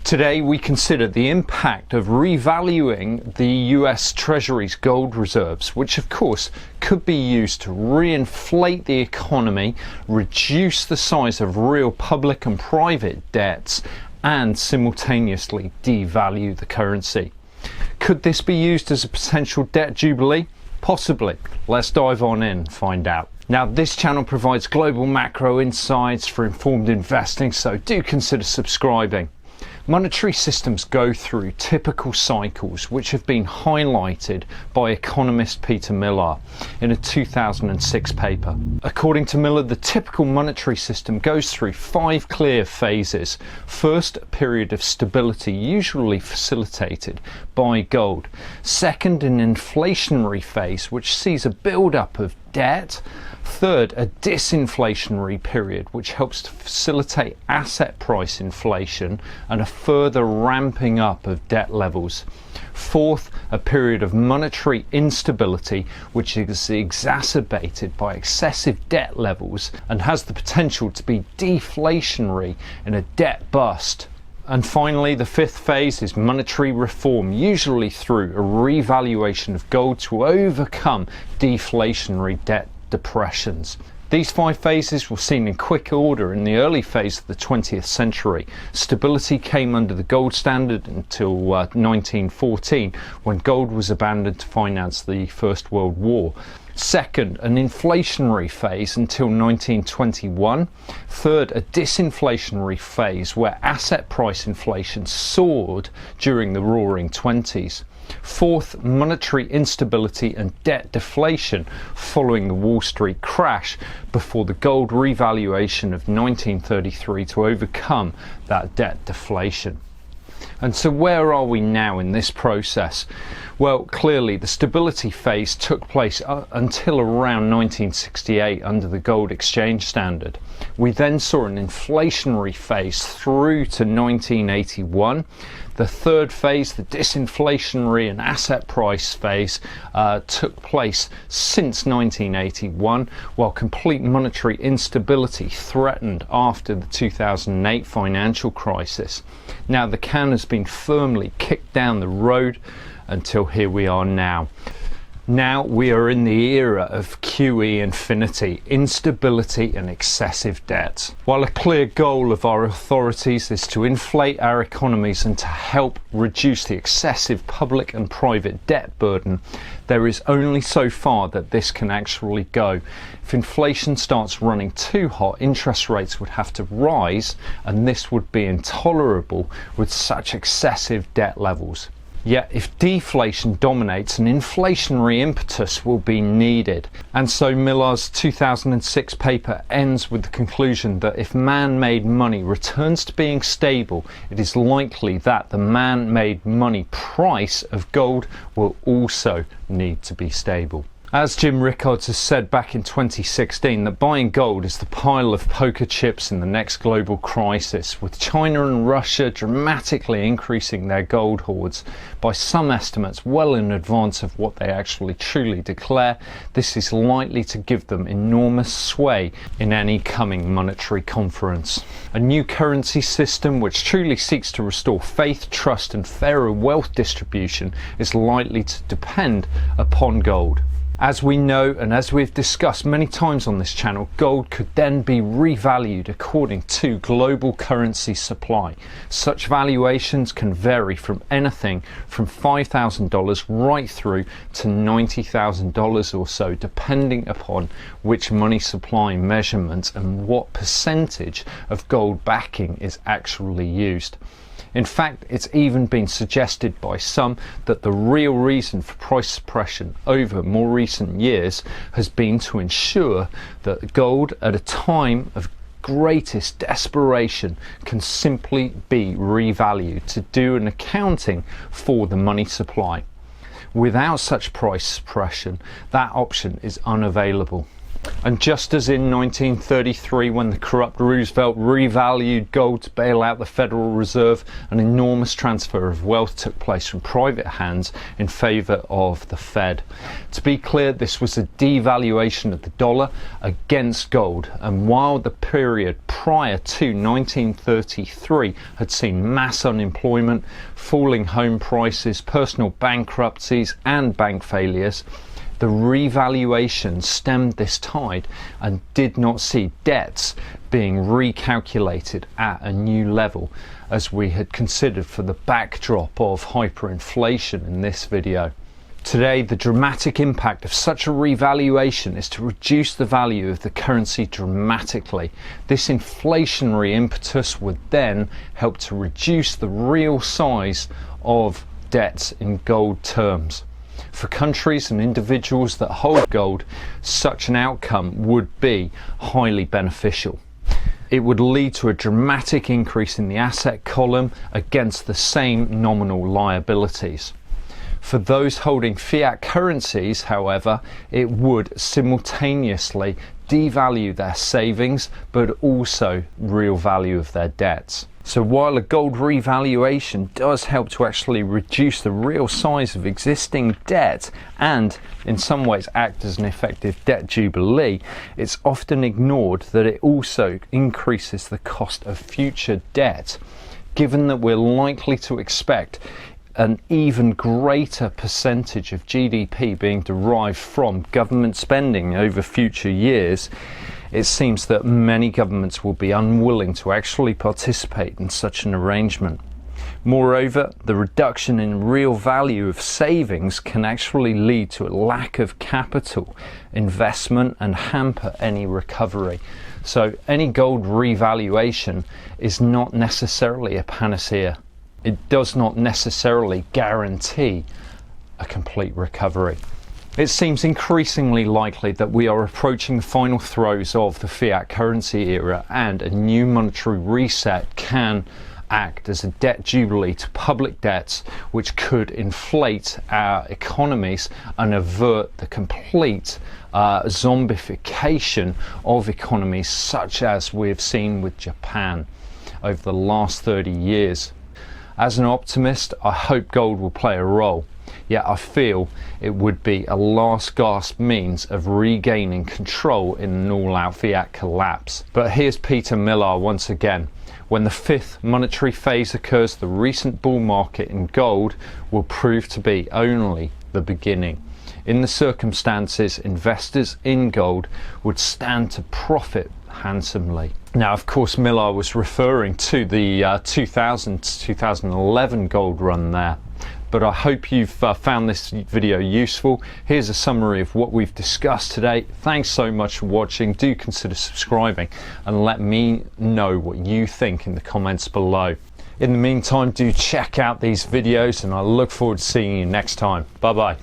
Today we consider the impact of revaluing the US Treasury's gold reserves, which of course could be used to reinflate the economy, reduce the size of real public and private debts, and simultaneously devalue the currency. Could this be used as a potential debt jubilee? Possibly. Let's dive on in and find out. Now, this channel provides global macro insights for informed investing, so do consider subscribing. Monetary systems go through typical cycles which have been highlighted by economist Peter Miller in a 2006 paper. According to Miller, the typical monetary system goes through 5 clear phases. First, a period of stability, usually facilitated by gold. Second, an inflationary phase which sees a build-up of debt. Third, a disinflationary period which helps to facilitate asset price inflation and a further ramping up of debt levels. Fourth, a period of monetary instability which is exacerbated by excessive debt levels and has the potential to be deflationary in a debt bust. And finally, the 5th phase is monetary reform, usually through a revaluation of gold to overcome deflationary debt depressions. These 5 phases were seen in quick order in the early phase of the 20th century. Stability came under the gold standard until 1914, when gold was abandoned to finance the First World War. Second, an inflationary phase until 1921. Third, a disinflationary phase where asset price inflation soared during the Roaring Twenties. Fourth, monetary instability and debt deflation following the Wall Street crash before the gold revaluation of 1933 to overcome that debt deflation. And so where are we now in this process? Well, clearly the stability phase took place until around 1968 under the gold exchange standard. We then saw an inflationary phase through to 1981. The 3rd phase, the disinflationary and asset price phase, took place since 1981, while complete monetary instability threatened after the 2008 financial crisis. Now the can has been firmly kicked down the road until here we are now. Now we are in the era of QE infinity, instability and excessive debt. While a clear goal of our authorities is to inflate our economies and to help reduce the excessive public and private debt burden, there is only so far that this can actually go. If inflation starts running too hot, interest rates would have to rise, and this would be intolerable with such excessive debt levels. Yet if deflation dominates, an inflationary impetus will be needed. And so Miller's 2006 paper ends with the conclusion that if man-made money returns to being stable, it is likely that the man-made money price of gold will also need to be stable. As Jim Rickards has said back in 2016, that buying gold is the pile of poker chips in the next global crisis, with China and Russia dramatically increasing their gold hoards. By some estimates, well in advance of what they actually truly declare, this is likely to give them enormous sway in any coming monetary conference. A new currency system which truly seeks to restore faith, trust and fairer wealth distribution is likely to depend upon gold. As we know, and as we've discussed many times on this channel, gold could then be revalued according to global currency supply. Such valuations can vary from anything from $5,000 right through to $90,000 or so, depending upon which money supply measurement and what percentage of gold backing is actually used. In fact, it's even been suggested by some that the real reason for price suppression over more recent years has been to ensure that gold at a time of greatest desperation can simply be revalued to do an accounting for the money supply. Without such price suppression, that option is unavailable. And just as in 1933, when the corrupt Roosevelt revalued gold to bail out the Federal Reserve, an enormous transfer of wealth took place from private hands in favour of the Fed. To be clear, this was a devaluation of the dollar against gold, and while the period prior to 1933 had seen mass unemployment, falling home prices, personal bankruptcies and bank failures, the revaluation stemmed this tide and did not see debts being recalculated at a new level, as we had considered for the backdrop of hyperinflation in this video. Today, the dramatic impact of such a revaluation is to reduce the value of the currency dramatically. This inflationary impetus would then help to reduce the real size of debts in gold terms. For countries and individuals that hold gold, such an outcome would be highly beneficial. It would lead to a dramatic increase in the asset column against the same nominal liabilities. For those holding fiat currencies, however, it would simultaneously devalue their savings, but also real value of their debts. So while a gold revaluation does help to actually reduce the real size of existing debt and in some ways act as an effective debt jubilee, it's often ignored that it also increases the cost of future debt, given that we're likely to expect an even greater percentage of GDP being derived from government spending over future years. It seems that many governments will be unwilling to actually participate in such an arrangement. Moreover, the reduction in real value of savings can actually lead to a lack of capital investment and hamper any recovery. So any gold revaluation is not necessarily a panacea. It does not necessarily guarantee a complete recovery. It seems increasingly likely that we are approaching the final throes of the fiat currency era, and a new monetary reset can act as a debt jubilee to public debts, which could inflate our economies and avert the complete zombification of economies such as we have seen with Japan over the last 30 years. As an optimist, I hope gold will play a role, yet I feel it would be a last gasp means of regaining control in an all-out fiat collapse. But here's Peter Millar once again. When the fifth monetary phase occurs, the recent bull market in gold will prove to be only the beginning. In the circumstances, investors in gold would stand to profit handsomely. Now, of course, Millar was referring to the 2000 to 2011 gold run there. But I hope you've found this video useful. Here's a summary of what we've discussed today. Thanks so much for watching. Do consider subscribing and let me know what you think in the comments below. In the meantime, do check out these videos and I look forward to seeing you next time. Bye bye.